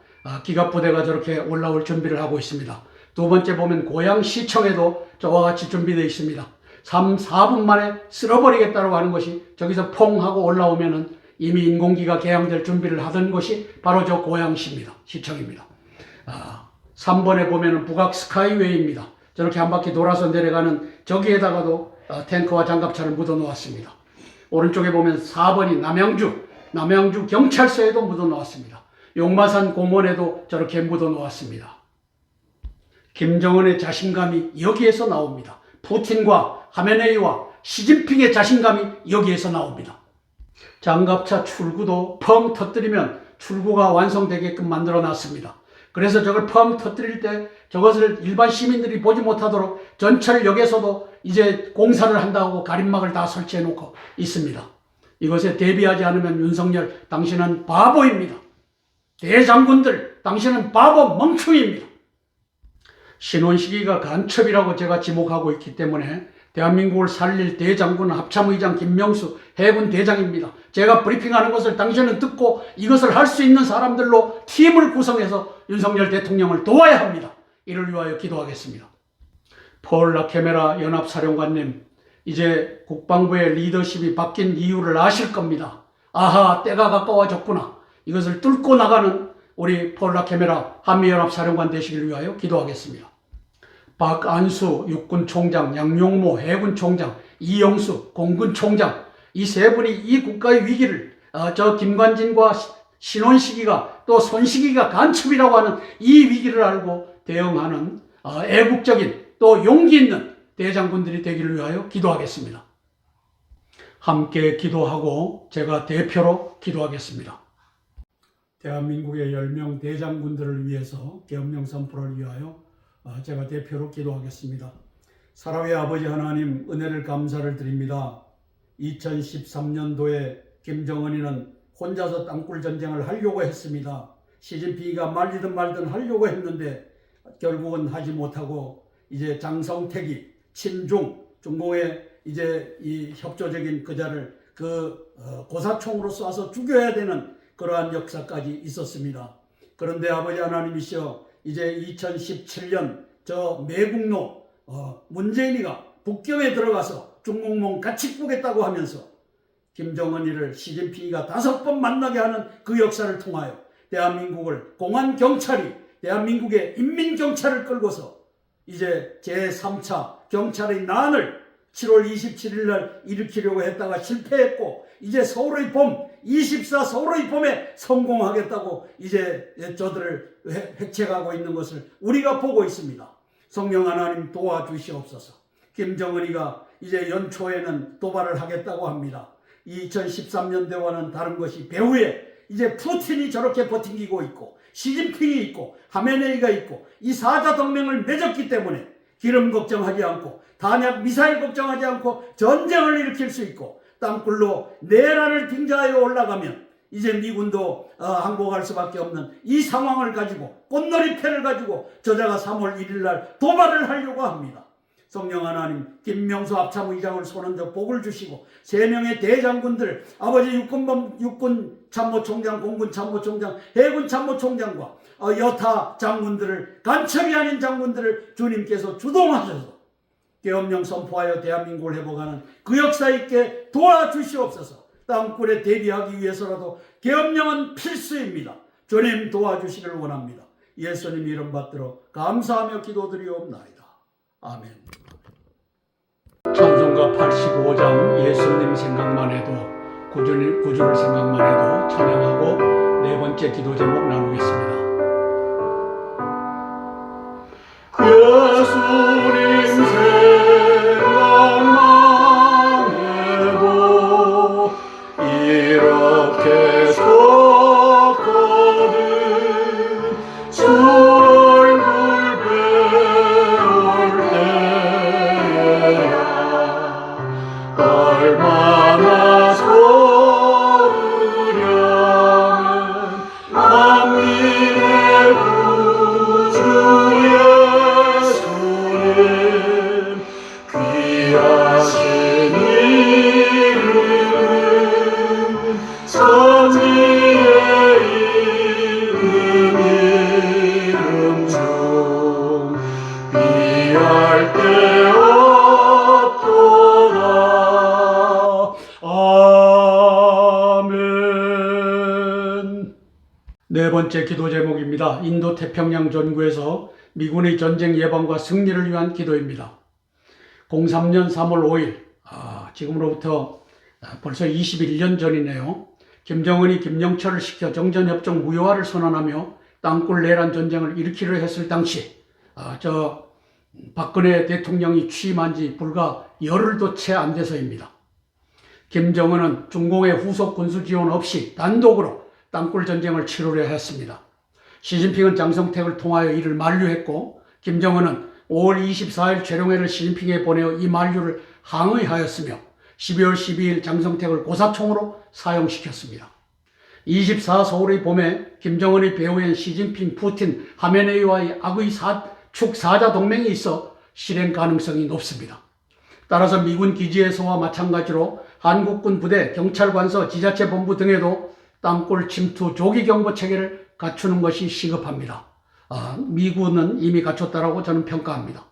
기갑부대가 저렇게 올라올 준비를 하고 있습니다. 두 번째 보면 고양시청에도 저와 같이 준비되어 있습니다. 3, 4분 만에 쓸어버리겠다고 하는 것이 저기서 퐁 하고 올라오면은 이미 인공기가 개양될 준비를 하던 것이 바로 저 고양시입니다. 시청입니다. 3번에 보면은 북악 스카이웨이입니다. 저렇게 한 바퀴 돌아서 내려가는 저기에다가도 탱크와 장갑차를 묻어 놓았습니다. 오른쪽에 보면 4번이 남양주 경찰서에도 묻어 놓았습니다. 용마산 공원에도 저렇게 묻어 놓았습니다. 김정은의 자신감이 여기에서 나옵니다. 푸틴과 하메네이와 시진핑의 자신감이 여기에서 나옵니다. 장갑차 출구도 펑 터뜨리면 출구가 완성되게끔 만들어 놨습니다. 그래서 저걸 펑 터뜨릴 때 저것을 일반 시민들이 보지 못하도록 전철역에서도 이제 공사를 한다고 가림막을 다 설치해 놓고 있습니다. 이것에 대비하지 않으면 윤석열, 당신은 바보입니다. 대장군들, 당신은 바보 멍충입니다. 신원 시기가 간첩이라고 제가 지목하고 있기 때문에 대한민국을 살릴 대장군 합참의장 김명수 해군 대장입니다. 제가 브리핑하는 것을 당신은 듣고 이것을 할 수 있는 사람들로 팀을 구성해서 윤석열 대통령을 도와야 합니다. 이를 위하여 기도하겠습니다. 폴 라케메라 연합사령관님, 이제 국방부의 리더십이 바뀐 이유를 아실 겁니다. 아하, 때가 가까워졌구나. 이것을 뚫고 나가는 우리 폴 라케메라 한미연합사령관 되시길 위하여 기도하겠습니다. 박안수 육군총장, 양용모 해군총장, 이영수 공군총장, 이 세 분이 이 국가의 위기를 저 김관진과 신원식이가 또 손식이가 간첩이라고 하는 이 위기를 알고 대응하는 애국적인 또 용기 있는 대장군들이 되기를 위하여 기도하겠습니다. 함께 기도하고 제가 대표로 기도하겠습니다. 대한민국의 10명 대장군들을 위해서 계엄령 선포를 위하여 제가 대표로 기도하겠습니다. 사랑의 아버지 하나님, 은혜를 감사를 드립니다. 2013년도에 김정은이는 혼자서 땅굴 전쟁을 하려고 했습니다. 시진핑이가 말리든 말든 하려고 했는데 결국은 하지 못하고 이제 장성택이 중공의 이제 이 협조적인 그자를 고사총으로 쏴서 죽여야 되는 그러한 역사까지 있었습니다. 그런데 아버지 하나님이시여, 이제 2017년 저 매국노 문재인이가 북경에 들어가서 중공몽 같이 꾸겠다고 하면서 김정은이를 시진핑이가 5번 만나게 하는 그 역사를 통하여 대한민국을 공안경찰이 대한민국의 인민경찰을 끌고서 이제 제3차 경찰의 난을 7월 27일 날 일으키려고 했다가 실패했고, 이제 서울의 봄, 24 서울의 봄에 성공하겠다고 이제 저들을 획책하고 있는 것을 우리가 보고 있습니다. 성령 하나님 도와주시옵소서. 김정은이가 이제 연초에는 도발을 하겠다고 합니다. 2013년대와는 다른 것이 배후에 이제 푸틴이 저렇게 버팅기고 있고 시진핑이 있고 하메네이가 있고 이 사자 동맹을 맺었기 때문에 기름 걱정하지 않고 단약 미사일 걱정하지 않고 전쟁을 일으킬 수 있고 땅굴로 내란을 빙자하여 올라가면 이제 미군도 항복할 수밖에 없는 이 상황을 가지고 꽃놀이패를 가지고 저자가 3월 1일 날 도발을 하려고 합니다. 성령 하나님, 김명수 합참의장을 손흔들어 복을 주시고 3명의 대장군들, 아버지 육군 참모총장, 공군 참모총장, 해군 참모총장과 여타 장군들을, 간첩이 아닌 장군들을 주님께서 주동하셔서 계엄령 선포하여 대한민국을 회복하는 그 역사 있게 도와주시옵소서. 땅굴에 대비하기 위해서라도 계엄령은 필수입니다. 주님 도와주시기를 원합니다. 예수님 이름 받들어 감사하며 기도드리옵나이다. 아멘. 찬송가 85장 예수님 생각만 해도 구주를 생각만 해도 찬양하고 네 번째 기도 제목 나누겠습니다. 예수님 생각만 해도 이렇게 좋거든 주 얼굴 배울 때야 얼마나 좋으려면 만민의 구주 예수님 귀하신 이름은 선지에 있는 이름 중 비할 데 없도다. 아멘. 네 번째 기도 제목입니다. 인도 태평양 전구에서 미군의 전쟁 예방과 승리를 위한 기도입니다. 03년 3월 5일, 지금으로부터 벌써 21년 전이네요. 김정은이 김영철을 시켜 정전협정 무효화를 선언하며 땅굴 내란 전쟁을 일으키려 했을 당시 박근혜 대통령이 취임한 지 불과 열흘도 채 안 돼서입니다. 김정은은 중공의 후속 군수 지원 없이 단독으로 땅굴 전쟁을 치르려 했습니다. 시진핑은 장성택을 통하여 이를 만류했고 김정은은 5월 24일 최룡해를 시진핑에 보내어 이 만류를 항의하였으며 12월 12일 장성택을 고사총으로 사용시켰습니다. 24 서울의 봄에 김정은의 배후엔 시진핑, 푸틴, 하메네이와의 악의 축 사자 동맹이 있어 실행 가능성이 높습니다. 따라서 미군 기지에서와 마찬가지로 한국군 부대, 경찰관서, 지자체본부 등에도 땅굴 침투 조기 경보 체계를 갖추는 것이 시급합니다. 미군은 이미 갖췄다라고 저는 평가합니다.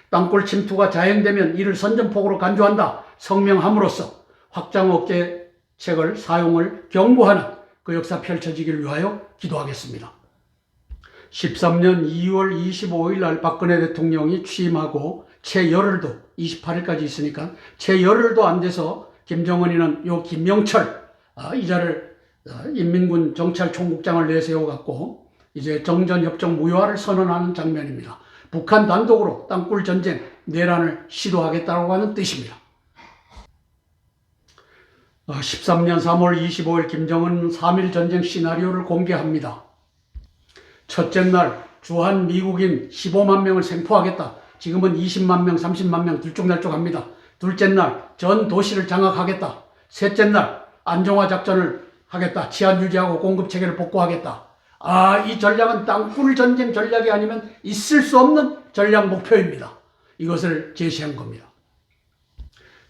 땅굴 침투가 자행되면 이를 선전포고로 간주한다 성명함으로써 확장 억제책을 사용을 경고하는 그 역사 펼쳐지길 위하여 기도하겠습니다. 13년 2월 25일 날 박근혜 대통령이 취임하고 채 열흘도 28일까지 있으니까 채 열흘도 안 돼서 김정은이는 요 김명철 이자를 인민군 정찰총국장을 내세워 갖고 이제 정전협정 무효화를 선언하는 장면입니다. 북한 단독으로 땅굴 전쟁 내란을 시도하겠다고 하는 뜻입니다. 13년 3월 25일 김정은 3.1 전쟁 시나리오를 공개합니다. 첫째 날 주한 미국인 15만 명을 생포하겠다. 지금은 20만 명, 30만 명 들쭉날쭉합니다. 둘째 날 전 도시를 장악하겠다. 셋째 날 안정화 작전을 하겠다. 치안 유지하고 공급 체계를 복구하겠다. 이 전략은 땅굴 전쟁 전략이 아니면 있을 수 없는 전략 목표입니다. 이것을 제시한 겁니다.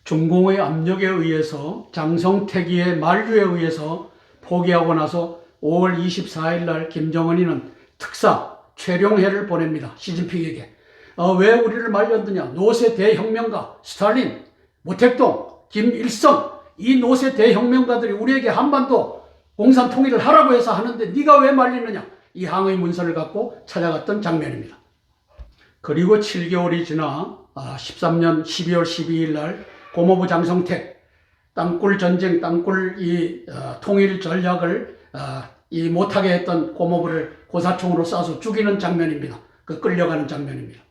중공의 압력에 의해서 장성택이의 만류에 의해서 포기하고 나서 5월 24일 날 김정은이는 특사 최룡해를 보냅니다. 시진핑에게. 왜 우리를 말렸느냐. 노세 대혁명가 스탈린, 모택동, 김일성 이 노세 대혁명가들이 우리에게 한반도 공산 통일을 하라고 해서 하는데 네가 왜 말리느냐. 이 항의 문서를 갖고 찾아갔던 장면입니다. 그리고 7개월이 지나 13년 12월 12일 날 고모부 장성택 땅굴 전쟁, 땅굴 통일 전략을 못하게 했던 고모부를 고사총으로 쏴서 죽이는 장면입니다. 그 끌려가는 장면입니다.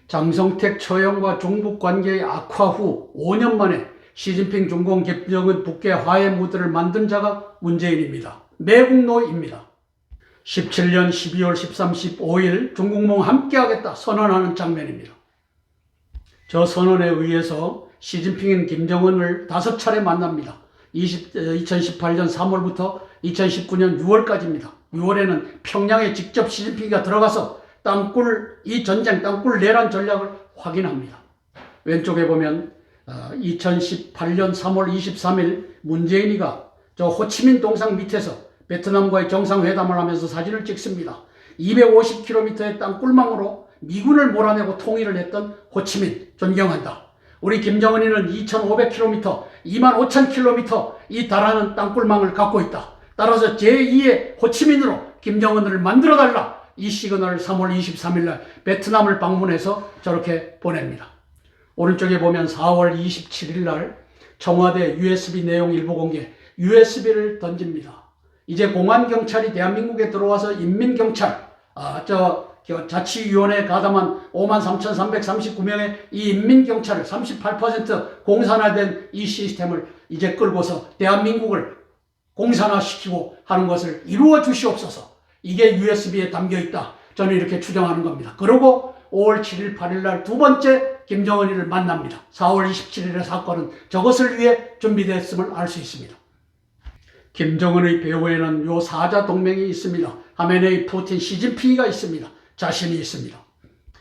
장성택 처형과 중북 관계의 악화 후 5년 만에 시진핑, 중공, 김정은 북계 화해 무드를 만든 자가 문재인입니다. 매국노입니다. 17년 12월 13, 15일 중국몽 함께하겠다 선언하는 장면입니다. 저 선언에 의해서 시진핑은 김정은을 5차례 만납니다. 2018년 3월부터 2019년 6월까지입니다. 6월에는 평양에 직접 시진핑이가 들어가서 이 전쟁, 땅굴 내란 전략을 확인합니다. 왼쪽에 보면 2018년 3월 23일 문재인이가 저 호치민 동상 밑에서 베트남과의 정상회담을 하면서 사진을 찍습니다. 250km의 땅굴망으로 미군을 몰아내고 통일을 했던 호치민 존경한다. 우리 김정은이는 2500km, 25000km 이 달하는 땅굴망을 갖고 있다. 따라서 제2의 호치민으로 김정은을 만들어달라. 이 시그널을 3월 23일 날 베트남을 방문해서 저렇게 보냅니다. 오른쪽에 보면 4월 27일 날 청와대 USB 내용 일부 공개, USB를 던집니다. 이제 공안경찰이 대한민국에 들어와서 인민경찰, 자치위원회에 가담한 53,339명의 이 인민경찰을 38% 공산화된 이 시스템을 이제 끌고서 대한민국을 공산화시키고 하는 것을 이루어 주시옵소서. 이게 USB에 담겨 있다. 저는 이렇게 추정하는 겁니다. 그리고 5월 7일, 8일 날 두 번째 김정은이를 만납니다. 4월 27일의 사건은 저것을 위해 준비됐음을 알 수 있습니다. 김정은의 배후에는 요 사자 동맹이 있습니다. 하메네이, 푸틴, 시진핑이가 있습니다. 자신이 있습니다.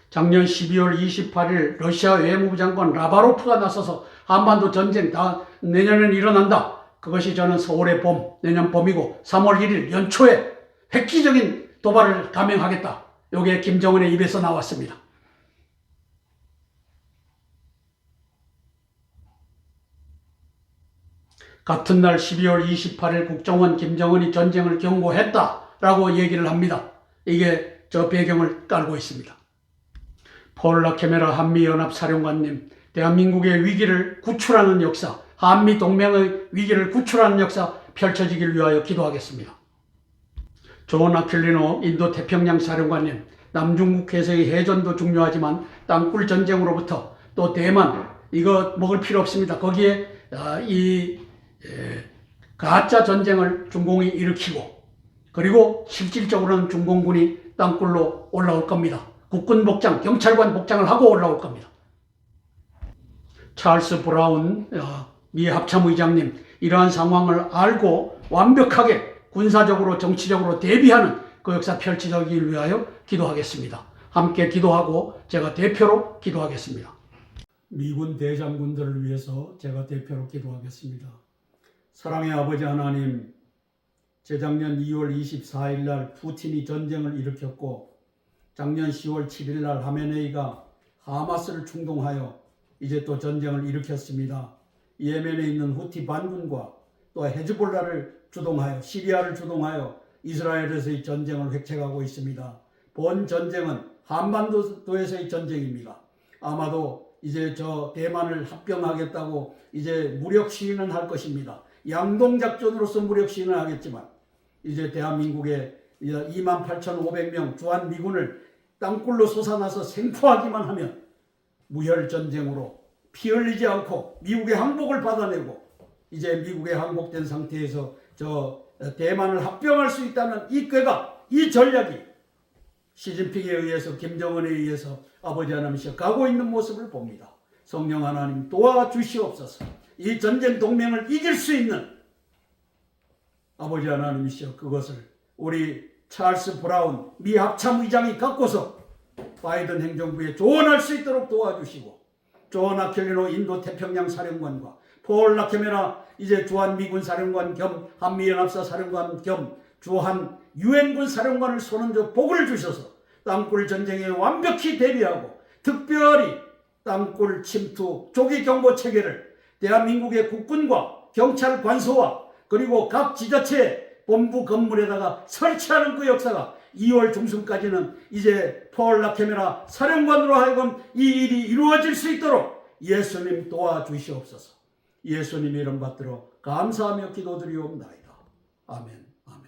작년 12월 28일 러시아 외무부 장관 라바로프가 나서서 한반도 전쟁 내년엔 일어난다. 그것이 저는 서울의 봄, 내년 봄이고 3월 1일 연초에 획기적인 도발을 감행하겠다. 요게 김정은의 입에서 나왔습니다. 같은 날 12월 28일 국정원 김정은이 전쟁을 경고했다라고 얘기를 합니다. 이게 저 배경을 깔고 있습니다. 폴 라케메라 한미연합사령관님, 대한민국의 위기를 구출하는 역사, 한미동맹의 위기를 구출하는 역사 펼쳐지길 위하여 기도하겠습니다. 존 아킬리노 인도태평양 사령관님, 남중국해에서의 해전도 중요하지만 땅굴 전쟁으로부터 또 대만, 이거 먹을 필요 없습니다. 거기에 가짜 전쟁을 중공이 일으키고 그리고 실질적으로는 중공군이 땅굴로 올라올 겁니다. 국군 복장, 경찰관 복장을 하고 올라올 겁니다. 찰스 브라운 미 합참의장님, 이러한 상황을 알고 완벽하게 군사적으로 정치적으로 대비하는 그 역사 펼쳐지기 위하여 기도하겠습니다. 함께 기도하고 제가 대표로 기도하겠습니다. 미군 대장군들을 위해서 제가 대표로 기도하겠습니다. 사랑의 아버지 하나님, 재작년 2월 24일 날 푸틴이 전쟁을 일으켰고 작년 10월 7일 날 하메네이가 하마스를 충동하여 이제 또 전쟁을 일으켰습니다. 예멘에 있는 후티 반군과 또 헤즈볼라를 주동하여 시리아를 주동하여 이스라엘에서의 전쟁을 획책하고 있습니다. 본 전쟁은 한반도에서의 전쟁입니다. 아마도 이제 저 대만을 합병하겠다고 이제 무력 시위는 할 것입니다. 양동작전으로서 무력 시위는 하겠지만 이제 대한민국에 28,500명 주한 미군을 땅굴로 솟아나서 생포하기만 하면 무혈전쟁으로 피 흘리지 않고 미국의 항복을 받아내고 이제 미국에 항복된 상태에서 저 대만을 합병할 수 있다는 이 꾀가, 이 전략이 시진핑에 의해서, 김정은에 의해서 아버지 하나님께서 가고 있는 모습을 봅니다. 성령 하나님 도와주시옵소서. 이 전쟁 동맹을 이길 수 있는 아버지 하나님이시여 그것을 우리 찰스 브라운 미 합참의장이 갖고서 바이든 행정부에 조언할 수 있도록 도와주시고, 존 아켈리노 인도 태평양 사령관과 폴 라케메나 이제 주한 미군 사령관 겸 한미연합사 사령관 겸 주한 유엔군 사령관을 손은저 복을 주셔서 땅굴 전쟁에 완벽히 대비하고 특별히 땅굴 침투 조기 경보 체계를 대한민국의 국군과 경찰 관소와 그리고 각 지자체 본부 건물에다가 설치하는 그 역사가 2월 중순까지는 이제 폴 라케메나 사령관으로 하여금 이 일이 이루어질 수 있도록 예수님 도와주시옵소서. 예수님 이름 받들어 감사하며 기도드리옵나이다. 아멘. 아멘.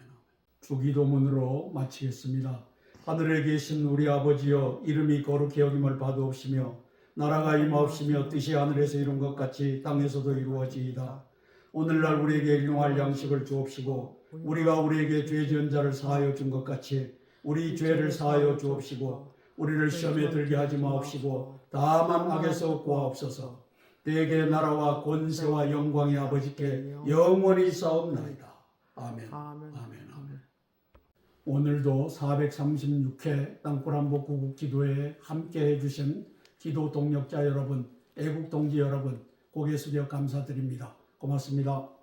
주기도문으로 마치겠습니다. 하늘에 계신 우리 아버지여, 이름이 거룩히 여김을 받으옵시며 나라가 임하옵시며 뜻이 하늘에서 이룬 것 같이 땅에서도 이루어지이다. 오늘날 우리에게 일용할 양식을 주옵시고 우리가 우리에게 죄 지은 자를 사하여 준 것 같이 우리 죄를 사하여 주옵시고 우리를 시험에 들게 하지 마옵시고 다만 악에서 구하옵소서. 대개 나라와 권세와 영광이 아버지께 영원히 있사옵나이다. 아멘. 아멘. 아멘. 오늘도 436회 땅굴한복 구국기도회에 함께해 주신 기도 동력자 여러분, 애국 동지 여러분, 고개 숙여 감사드립니다. 고맙습니다.